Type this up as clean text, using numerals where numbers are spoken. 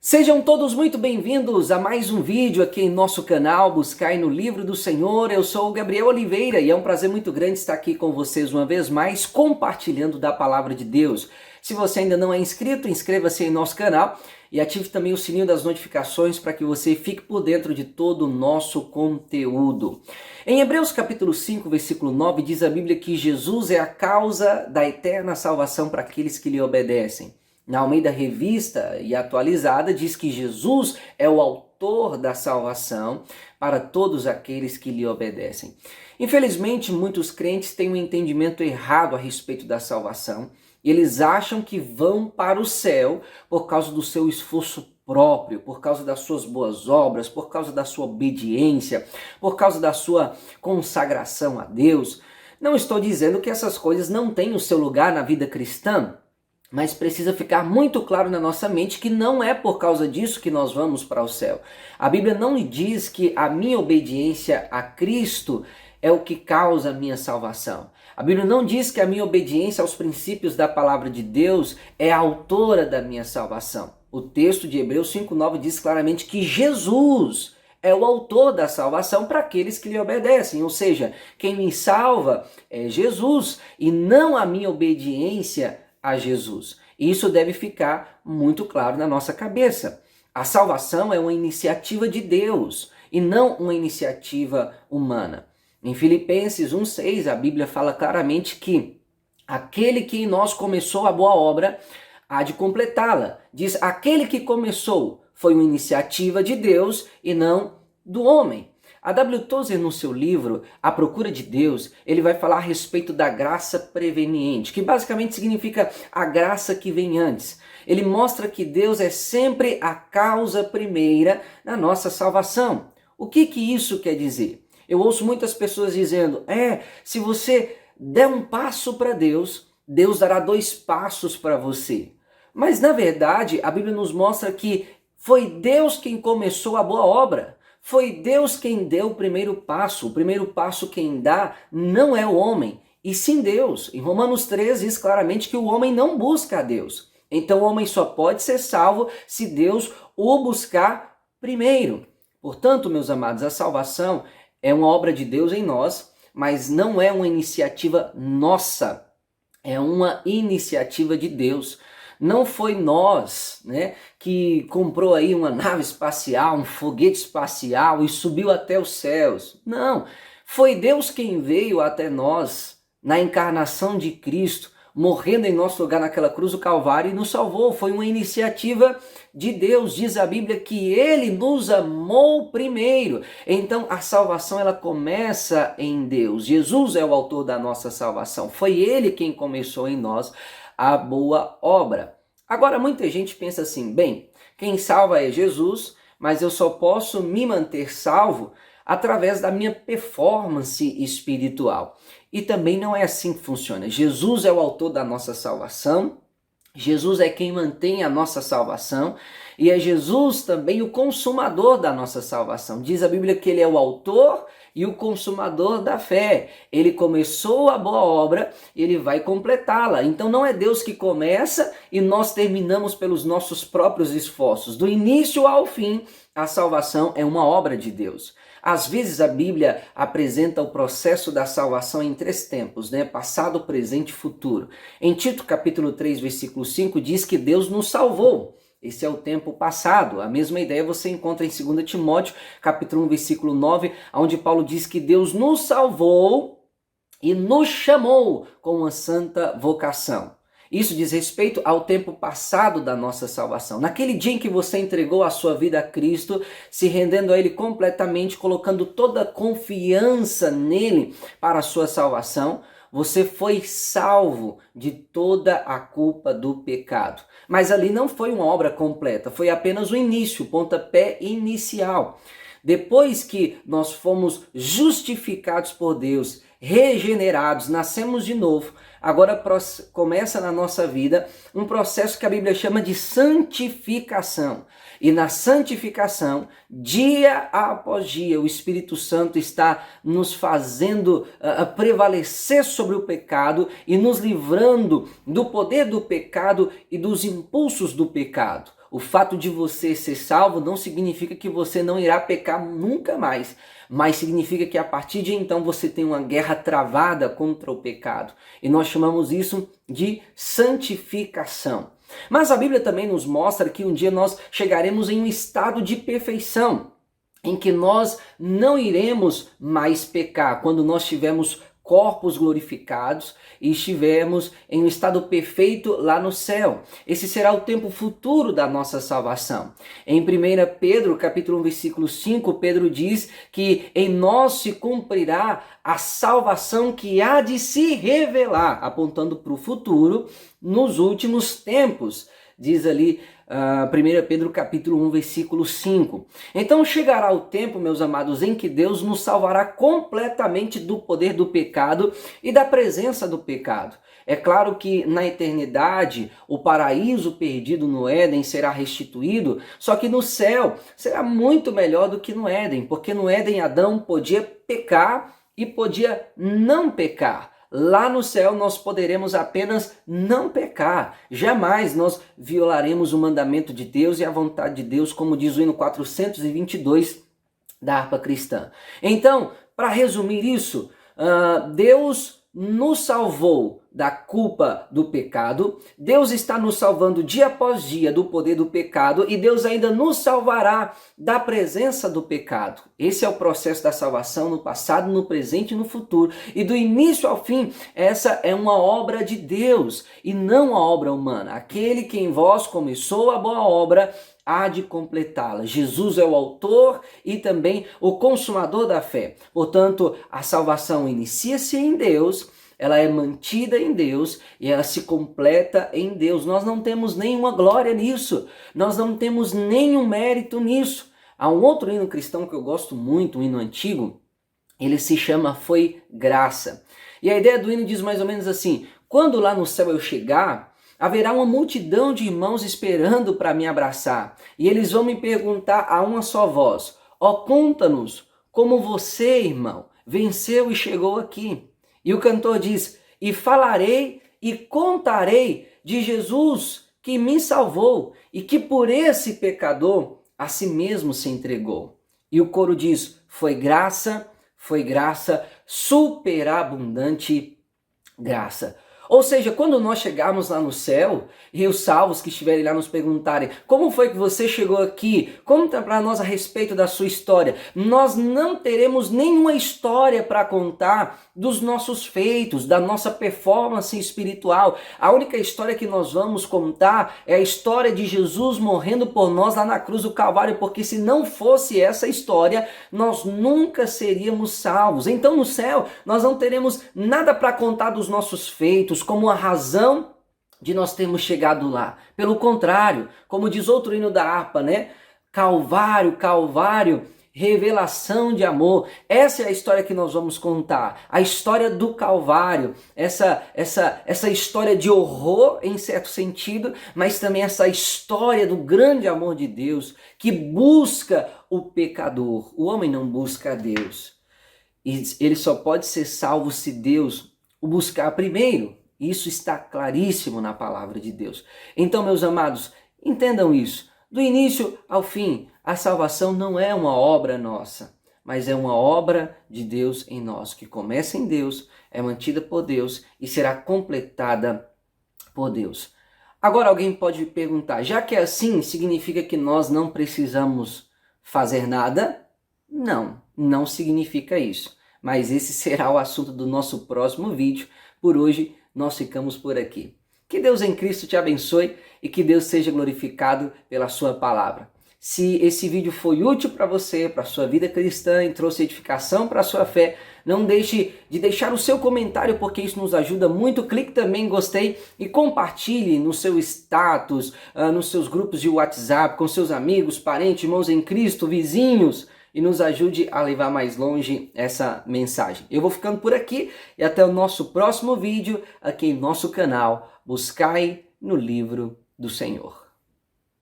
Sejam todos muito bem-vindos a mais um vídeo aqui em nosso canal Buscai no Livro do Senhor. Eu sou o Gabriel Oliveira e é um prazer muito grande estar aqui com vocês uma vez mais, compartilhando da Palavra de Deus. Se você ainda não é inscrito, inscreva-se em nosso canal e ative também o sininho das notificações para que você fique por dentro de todo o nosso conteúdo. Em Hebreus capítulo 5, versículo 9, diz a Bíblia que Jesus é a causa da eterna salvação para aqueles que lhe obedecem. Na Almeida Revista e Atualizada diz que Jesus é o autor da salvação para todos aqueles que lhe obedecem. Infelizmente, muitos crentes têm um entendimento errado a respeito da salvação. Eles acham que vão para o céu por causa do seu esforço próprio, por causa das suas boas obras, por causa da sua obediência, por causa da sua consagração a Deus. Não estou dizendo que essas coisas não têm o seu lugar na vida cristã, mas precisa ficar muito claro na nossa mente que não é por causa disso que nós vamos para o céu. A Bíblia não diz que a minha obediência a Cristo é o que causa a minha salvação. A Bíblia não diz que a minha obediência aos princípios da palavra de Deus é a autora da minha salvação. O texto de Hebreus 5:9 diz claramente que Jesus é o autor da salvação para aqueles que lhe obedecem. Ou seja, quem me salva é Jesus e não a minha obediência a Jesus. Isso deve ficar muito claro na nossa cabeça. A salvação é uma iniciativa de Deus e não uma iniciativa humana. Em Filipenses 1:6, a Bíblia fala claramente que aquele que em nós começou a boa obra há de completá-la. Diz, aquele que começou foi uma iniciativa de Deus e não do homem. A W. Tozer, no seu livro A Procura de Deus, ele vai falar a respeito da graça preveniente, que basicamente significa a graça que vem antes. Ele mostra que Deus é sempre a causa primeira na nossa salvação. O que isso quer dizer? Eu ouço muitas pessoas dizendo, se você der um passo para Deus, Deus dará 2 passos para você. Mas na verdade, a Bíblia nos mostra que foi Deus quem começou a boa obra. Foi Deus quem deu o primeiro passo. O primeiro passo quem dá não é o homem, e sim Deus. Em Romanos 3 diz claramente que o homem não busca a Deus. Então o homem só pode ser salvo se Deus o buscar primeiro. Portanto, meus amados, a salvação é uma obra de Deus em nós, mas não é uma iniciativa nossa. É uma iniciativa de Deus. Não foi nós, que comprou aí uma nave espacial, um foguete espacial e subiu até os céus. Não, foi Deus quem veio até nós na encarnação de Cristo, morrendo em nosso lugar naquela cruz do Calvário e nos salvou. Foi uma iniciativa de Deus. Diz a Bíblia que Ele nos amou primeiro. Então a salvação ela começa em Deus. Jesus é o autor da nossa salvação. Foi Ele quem começou em nós a boa obra. Agora muita gente pensa assim, quem salva é Jesus, mas eu só posso me manter salvo através da minha performance espiritual. E também não é assim que funciona. Jesus é o autor da nossa salvação, Jesus é quem mantém a nossa salvação e é Jesus também o consumador da nossa salvação. Diz a Bíblia que Ele é o autor e o consumador da fé. Ele começou a boa obra, Ele vai completá-la. Então não é Deus que começa e nós terminamos pelos nossos próprios esforços. Do início ao fim, a salvação é uma obra de Deus. Às vezes a Bíblia apresenta o processo da salvação em 3 tempos, passado, presente e futuro. Em Tito capítulo 3, versículo 5 diz que Deus nos salvou. Esse é o tempo passado. A mesma ideia você encontra em 2 Timóteo capítulo 1, versículo 9, onde Paulo diz que Deus nos salvou e nos chamou com uma santa vocação. Isso diz respeito ao tempo passado da nossa salvação. Naquele dia em que você entregou a sua vida a Cristo, se rendendo a Ele completamente, colocando toda a confiança nele para a sua salvação, você foi salvo de toda a culpa do pecado. Mas ali não foi uma obra completa, foi apenas o início, o pontapé inicial. Depois que nós fomos justificados por Deus, regenerados, nascemos de novo, agora começa na nossa vida um processo que a Bíblia chama de santificação. E na santificação, dia após dia, o Espírito Santo está nos fazendo prevalecer sobre o pecado e nos livrando do poder do pecado e dos impulsos do pecado. O fato de você ser salvo não significa que você não irá pecar nunca mais, mas significa que a partir de então você tem uma guerra travada contra o pecado. E nós chamamos isso de santificação. Mas a Bíblia também nos mostra que um dia nós chegaremos em um estado de perfeição, em que nós não iremos mais pecar, quando nós tivermos corpos glorificados e estivermos em um estado perfeito lá no céu. Esse será o tempo futuro da nossa salvação. Em 1 Pedro, capítulo 1, versículo 5, Pedro diz que em nós se cumprirá a salvação que há de se revelar, apontando para o futuro nos últimos tempos. Diz ali 1 Pedro capítulo 1, versículo 5. Então chegará o tempo, meus amados, em que Deus nos salvará completamente do poder do pecado e da presença do pecado. É claro que na eternidade o paraíso perdido no Éden será restituído, só que no céu será muito melhor do que no Éden, porque no Éden Adão podia pecar e podia não pecar. Lá no céu nós poderemos apenas não pecar. Jamais nós violaremos o mandamento de Deus e a vontade de Deus, como diz o hino 422 da harpa cristã. Então, para resumir isso, Deus nos salvou da culpa do pecado, Deus está nos salvando dia após dia do poder do pecado e Deus ainda nos salvará da presença do pecado. Esse é o processo da salvação no passado, no presente e no futuro. E do início ao fim, essa é uma obra de Deus e não uma obra humana. Aquele que em vós começou a boa obra há de completá-la. Jesus é o autor e também o consumador da fé. Portanto, a salvação inicia-se em Deus, ela é mantida em Deus e ela se completa em Deus. Nós não temos nenhuma glória nisso, nós não temos nenhum mérito nisso. Há um outro hino cristão que eu gosto muito, um hino antigo, ele se chama Foi Graça. E a ideia do hino diz mais ou menos assim: quando lá no céu eu chegar, haverá uma multidão de irmãos esperando para me abraçar, e eles vão me perguntar a uma só voz: ó, conta-nos como você, irmão, venceu e chegou aqui. E o cantor diz: e falarei e contarei de Jesus que me salvou e que por esse pecador a si mesmo se entregou. E o coro diz: foi graça, superabundante graça. Ou seja, quando nós chegarmos lá no céu e os salvos que estiverem lá nos perguntarem: como foi que você chegou aqui? Conta para nós a respeito da sua história. Nós não teremos nenhuma história para contar dos nossos feitos, da nossa performance espiritual. A única história que nós vamos contar é a história de Jesus morrendo por nós lá na cruz do Calvário, porque se não fosse essa história, nós nunca seríamos salvos. Então no céu nós não teremos nada para contar dos nossos feitos, como a razão de nós termos chegado lá. Pelo contrário, como diz outro hino da harpa, né? Calvário, Calvário, revelação de amor. Essa é a história que nós vamos contar. A história do Calvário. Essa história de horror, em certo sentido, mas também essa história do grande amor de Deus que busca o pecador. O homem não busca a Deus. E ele só pode ser salvo se Deus o buscar primeiro. Isso está claríssimo na palavra de Deus. Então, meus amados, entendam isso. Do início ao fim, a salvação não é uma obra nossa, mas é uma obra de Deus em nós, que começa em Deus, é mantida por Deus e será completada por Deus. Agora alguém pode perguntar: já que é assim, significa que nós não precisamos fazer nada? Não, não significa isso. Mas esse será o assunto do nosso próximo vídeo. Por hoje, nós ficamos por aqui. Que Deus em Cristo te abençoe e que Deus seja glorificado pela sua palavra. Se esse vídeo foi útil para você, para a sua vida cristã e trouxe edificação para a sua fé, não deixe de deixar o seu comentário, porque isso nos ajuda muito. Clique também em gostei e compartilhe no seu status, nos seus grupos de WhatsApp, com seus amigos, parentes, irmãos em Cristo, vizinhos, e nos ajude a levar mais longe essa mensagem. Eu vou ficando por aqui e até o nosso próximo vídeo aqui em nosso canal. Buscai no livro do Senhor.